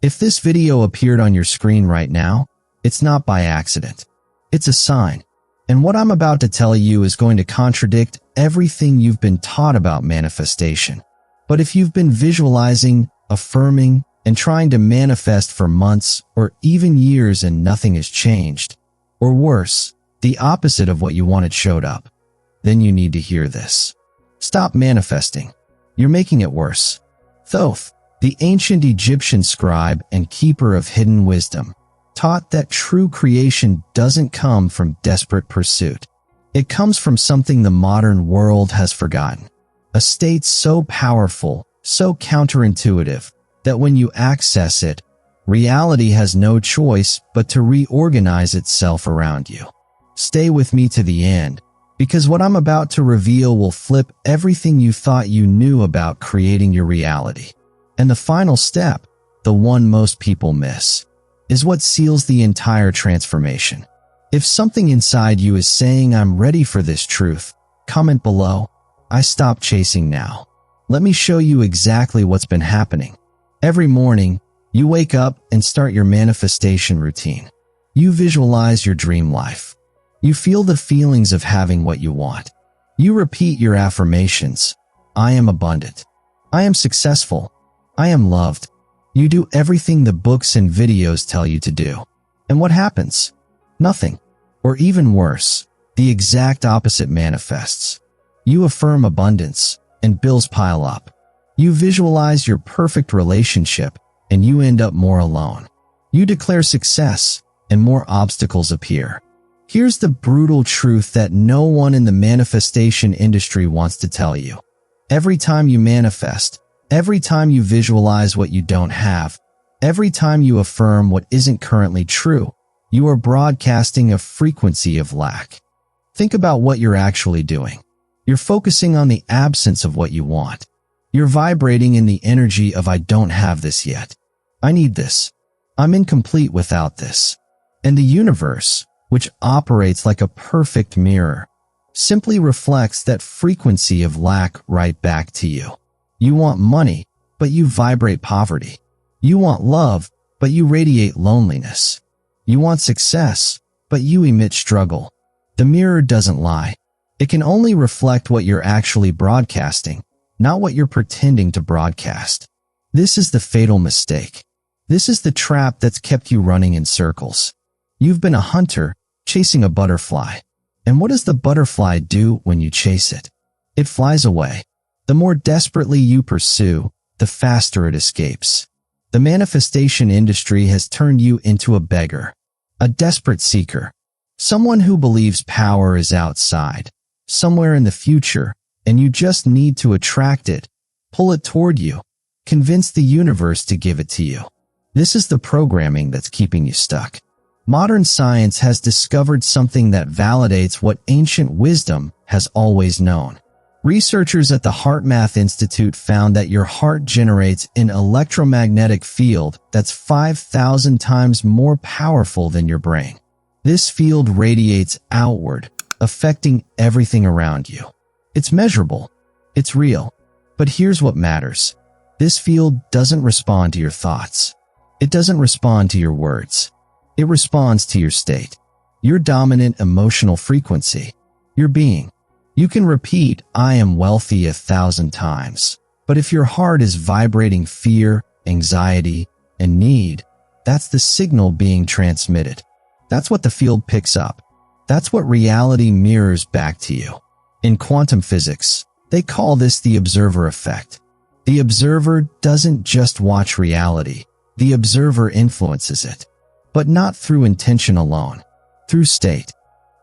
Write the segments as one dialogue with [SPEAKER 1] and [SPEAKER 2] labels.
[SPEAKER 1] If this video appeared on your screen right now, it's not by accident. It's a sign. And what I'm about to tell you is going to contradict everything you've been taught about manifestation. But if you've been visualizing, affirming, and trying to manifest for months or even years and nothing has changed, or worse, the opposite of what you wanted showed up, then you need to hear this. Stop manifesting. You're making it worse. Thoth, the ancient Egyptian scribe and keeper of hidden wisdom, taught that true creation doesn't come from desperate pursuit. It comes from something the modern world has forgotten. A state so powerful, so counterintuitive, that when you access it, reality has no choice but to reorganize itself around you. Stay with me to the end, because what I'm about to reveal will flip everything you thought you knew about creating your reality. And the final step, the one most people miss, is what seals the entire transformation. If something inside you is saying, "I'm ready for this truth," comment below. I stopped chasing now. Let me show you exactly what's been happening. Every morning, you wake up and start your manifestation routine. You visualize your dream life. You feel the feelings of having what you want. You repeat your affirmations. I am abundant. I am successful. I am loved. You do everything the books and videos tell you to do. And what happens? Nothing. Or even worse, the exact opposite manifests. You affirm abundance, and bills pile up. You visualize your perfect relationship, and you end up more alone. You declare success, and more obstacles appear. Here's the brutal truth that no one in the manifestation industry wants to tell you. Every time you manifest, every time you visualize what you don't have, every time you affirm what isn't currently true, you are broadcasting a frequency of lack. Think about what you're actually doing. You're focusing on the absence of what you want. You're vibrating in the energy of "I don't have this yet. I need this. I'm incomplete without this." And the universe, which operates like a perfect mirror, simply reflects that frequency of lack right back to you. You want money, but you vibrate poverty. You want love, but you radiate loneliness. You want success, but you emit struggle. The mirror doesn't lie. It can only reflect what you're actually broadcasting, not what you're pretending to broadcast. This is the fatal mistake. This is the trap that's kept you running in circles. You've been a hunter, chasing a butterfly. And what does the butterfly do when you chase it? It flies away. The more desperately you pursue, the faster it escapes. The manifestation industry has turned you into a beggar, a desperate seeker, someone who believes power is outside, somewhere in the future, and you just need to attract it, pull it toward you, convince the universe to give it to you. This is the programming that's keeping you stuck. Modern science has discovered something that validates what ancient wisdom has always known. Researchers at the HeartMath Institute found that your heart generates an electromagnetic field that's 5,000 times more powerful than your brain. This field radiates outward, affecting everything around you. It's measurable. It's real. But here's what matters. This field doesn't respond to your thoughts. It doesn't respond to your words. It responds to your state, your dominant emotional frequency, your being. You can repeat, "I am wealthy" 1,000 times, but if your heart is vibrating fear, anxiety, and need, that's the signal being transmitted. That's what the field picks up. That's what reality mirrors back to you. In quantum physics, they call this the observer effect. The observer doesn't just watch reality, the observer influences it. But not through intention alone, through state,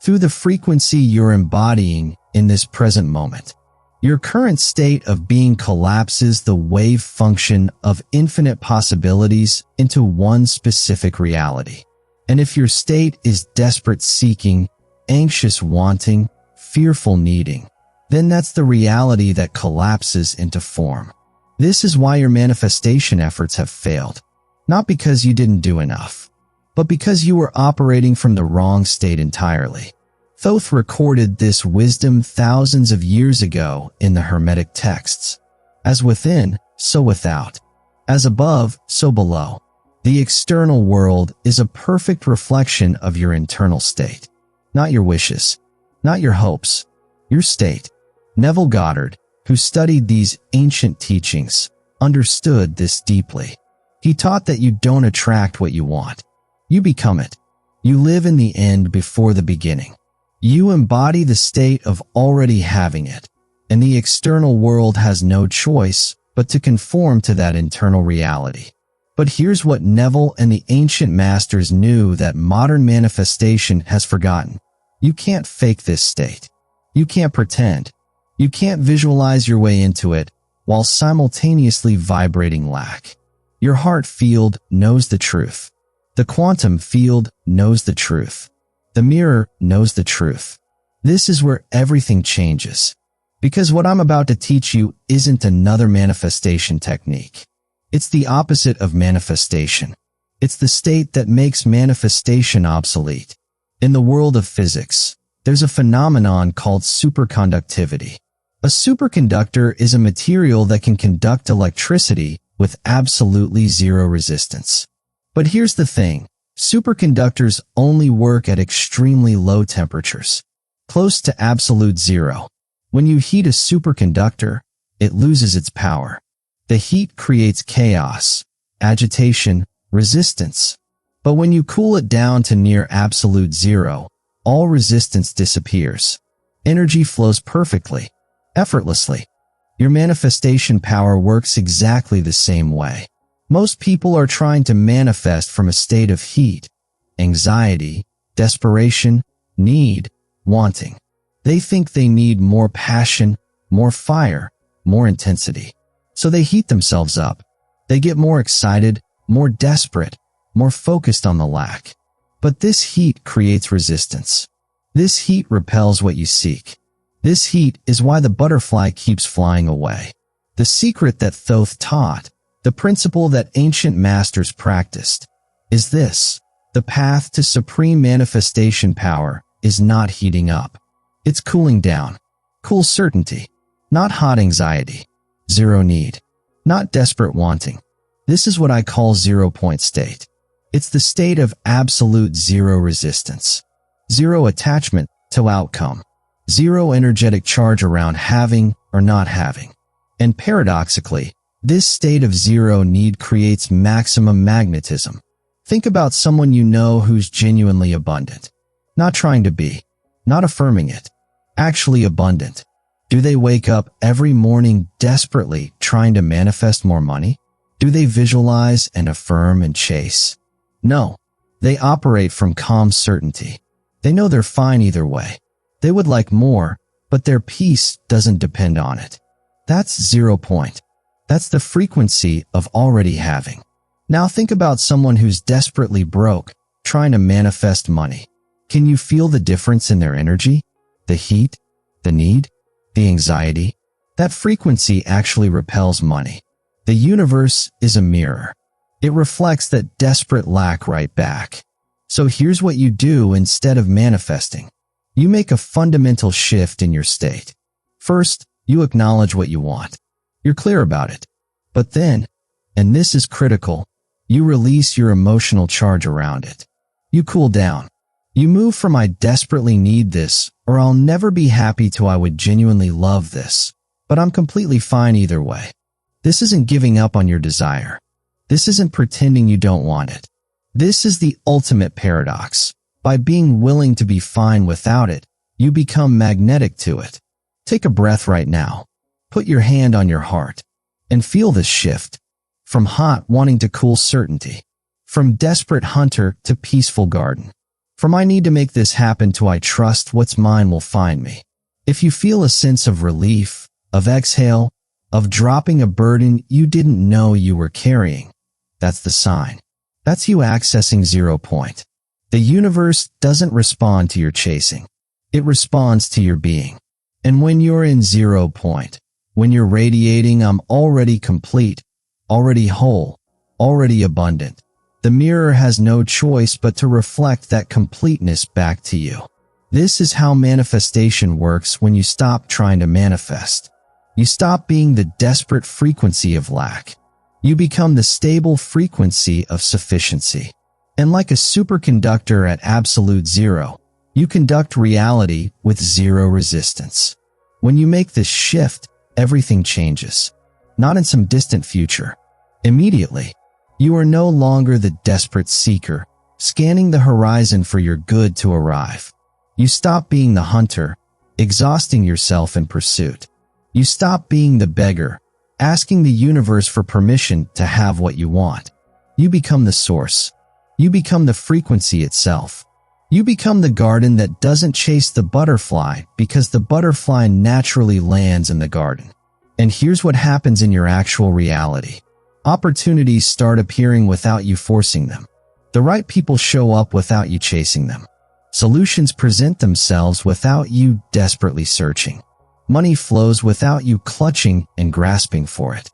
[SPEAKER 1] through the frequency you're embodying in this present moment. Your current state of being collapses the wave function of infinite possibilities into one specific reality. And if your state is desperate seeking, anxious wanting, fearful needing, then that's the reality that collapses into form. This is why your manifestation efforts have failed. Not because you didn't do enough, but because you were operating from the wrong state entirely. Thoth recorded this wisdom thousands of years ago in the Hermetic texts. As within, so without. As above, so below. The external world is a perfect reflection of your internal state. Not your wishes, not your hopes, your state. Neville Goddard, who studied these ancient teachings, understood this deeply. He taught that you don't attract what you want. You become it. You live in the end before the beginning. You embody the state of already having it, and the external world has no choice but to conform to that internal reality. But here's what Neville and the ancient masters knew that modern manifestation has forgotten. You can't fake this state. You can't pretend. You can't visualize your way into it while simultaneously vibrating lack. Your heart field knows the truth. The quantum field knows the truth. The mirror knows the truth. This is where everything changes. Because what I'm about to teach you isn't another manifestation technique. It's the opposite of manifestation. It's the state that makes manifestation obsolete. In the world of physics, there's a phenomenon called superconductivity. A superconductor is a material that can conduct electricity with absolutely zero resistance. But here's the thing. Superconductors only work at extremely low temperatures, close to absolute zero. When you heat a superconductor, it loses its power. The heat creates chaos, agitation, resistance. But when you cool it down to near absolute zero, all resistance disappears. Energy flows perfectly, effortlessly. Your manifestation power works exactly the same way. Most people are trying to manifest from a state of heat, anxiety, desperation, need, wanting. They think they need more passion, more fire, more intensity. So they heat themselves up. They get more excited, more desperate, more focused on the lack. But this heat creates resistance. This heat repels what you seek. This heat is why the butterfly keeps flying away. The secret that Thoth taught, the principle that ancient masters practiced, is this. The path to supreme manifestation power is not heating up. It's cooling down. Cool certainty. Not hot anxiety. Zero need. Not desperate wanting. This is what I call zero-point state. It's the state of absolute zero resistance. Zero attachment to outcome. Zero energetic charge around having or not having. And paradoxically, this state of zero need creates maximum magnetism. Think about someone you know who's genuinely abundant. Not trying to be. Not affirming it. Actually abundant. Do they wake up every morning desperately trying to manifest more money? Do they visualize and affirm and chase? No. They operate from calm certainty. They know they're fine either way. They would like more, but their peace doesn't depend on it. That's 0 point. That's the frequency of already having. Now think about someone who's desperately broke, trying to manifest money. Can you feel the difference in their energy? The heat? The need? The anxiety? That frequency actually repels money. The universe is a mirror. It reflects that desperate lack right back. So here's what you do instead of manifesting. You make a fundamental shift in your state. First, you acknowledge what you want. You're clear about it. But then, and this is critical, you release your emotional charge around it. You cool down. You move from I desperately need this or I'll never be happy to I would genuinely love this, but I'm completely fine either way. This isn't giving up on your desire. This isn't pretending you don't want it. This is the ultimate paradox. By being willing to be fine without it, you become magnetic to it. Take a breath right now. Put your hand on your heart and feel this shift. From hot wanting to cool certainty. From desperate hunter to peaceful garden. From I need to make this happen to I trust what's mine will find me. If you feel a sense of relief, of exhale, of dropping a burden you didn't know you were carrying, that's the sign. That's you accessing 0 point. The universe doesn't respond to your chasing. It responds to your being. And when you're in 0 point, when you're radiating I'm already complete, already whole, already abundant, the mirror has no choice but to reflect that completeness back to you. This is how manifestation works when you stop trying to manifest. You stop being the desperate frequency of lack. You become the stable frequency of sufficiency. And like a superconductor at absolute zero, you conduct reality with zero resistance. When you make this shift, everything changes. Not in some distant future. Immediately. You are no longer the desperate seeker, scanning the horizon for your good to arrive. You stop being the hunter, exhausting yourself in pursuit. You stop being the beggar, asking the universe for permission to have what you want. You become the source. You become the frequency itself. You become the garden that doesn't chase the butterfly because the butterfly naturally lands in the garden. And here's what happens in your actual reality. Opportunities start appearing without you forcing them. The right people show up without you chasing them. Solutions present themselves without you desperately searching. Money flows without you clutching and grasping for it.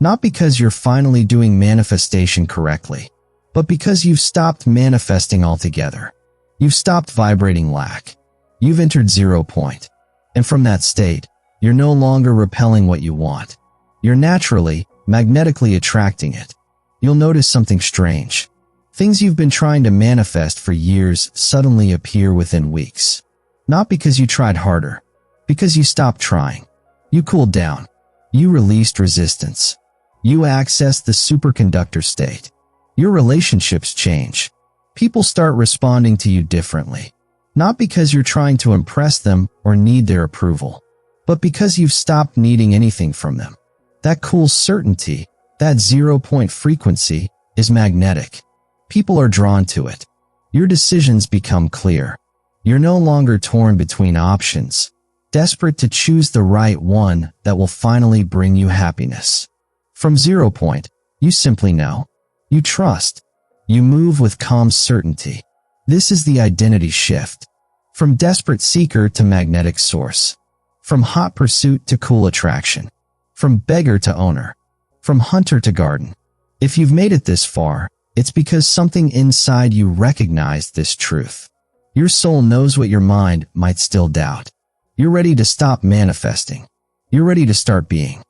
[SPEAKER 1] Not because you're finally doing manifestation correctly, but because you've stopped manifesting altogether. You've stopped vibrating lack. You've entered 0 point. And from that state, you're no longer repelling what you want. You're naturally, magnetically attracting it. You'll notice something strange. Things you've been trying to manifest for years suddenly appear within weeks. Not because you tried harder, because you stopped trying. You cooled down. You released resistance. You accessed the superconductor state. Your relationships change. People start responding to you differently. Not because you're trying to impress them or need their approval, but because you've stopped needing anything from them. That cool certainty, that 0 point frequency, is magnetic. People are drawn to it. Your decisions become clear. You're no longer torn between options, desperate to choose the right one that will finally bring you happiness. From 0 point, you simply know. You trust. You move with calm certainty. This is the identity shift. From desperate seeker to magnetic source. From hot pursuit to cool attraction. From beggar to owner. From hunter to garden. If you've made it this far, it's because something inside you recognized this truth. Your soul knows what your mind might still doubt. You're ready to stop manifesting. You're ready to start being.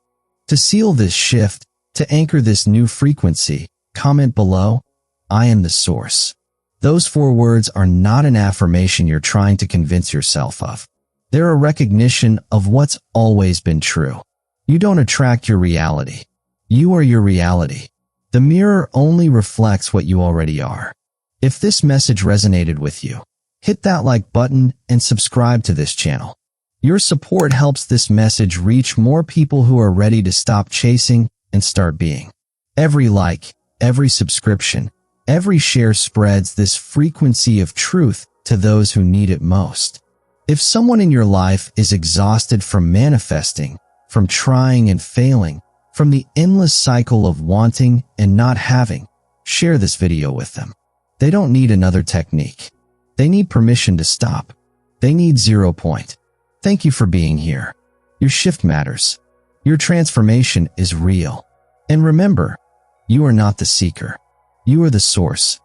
[SPEAKER 1] To seal this shift, to anchor this new frequency, comment below, I am the source. Those 4 words are not an affirmation you're trying to convince yourself of. They're a recognition of what's always been true. You don't attract your reality. You are your reality. The mirror only reflects what you already are. If this message resonated with you, hit that like button and subscribe to this channel. Your support helps this message reach more people who are ready to stop chasing and start being. Every like, every subscription, every share spreads this frequency of truth to those who need it most. If someone in your life is exhausted from manifesting, from trying and failing, from the endless cycle of wanting and not having, share this video with them. They don't need another technique. They need permission to stop. They need 0 point. Thank you for being here. Your shift matters. Your transformation is real. And remember, you are not the seeker. You are the source.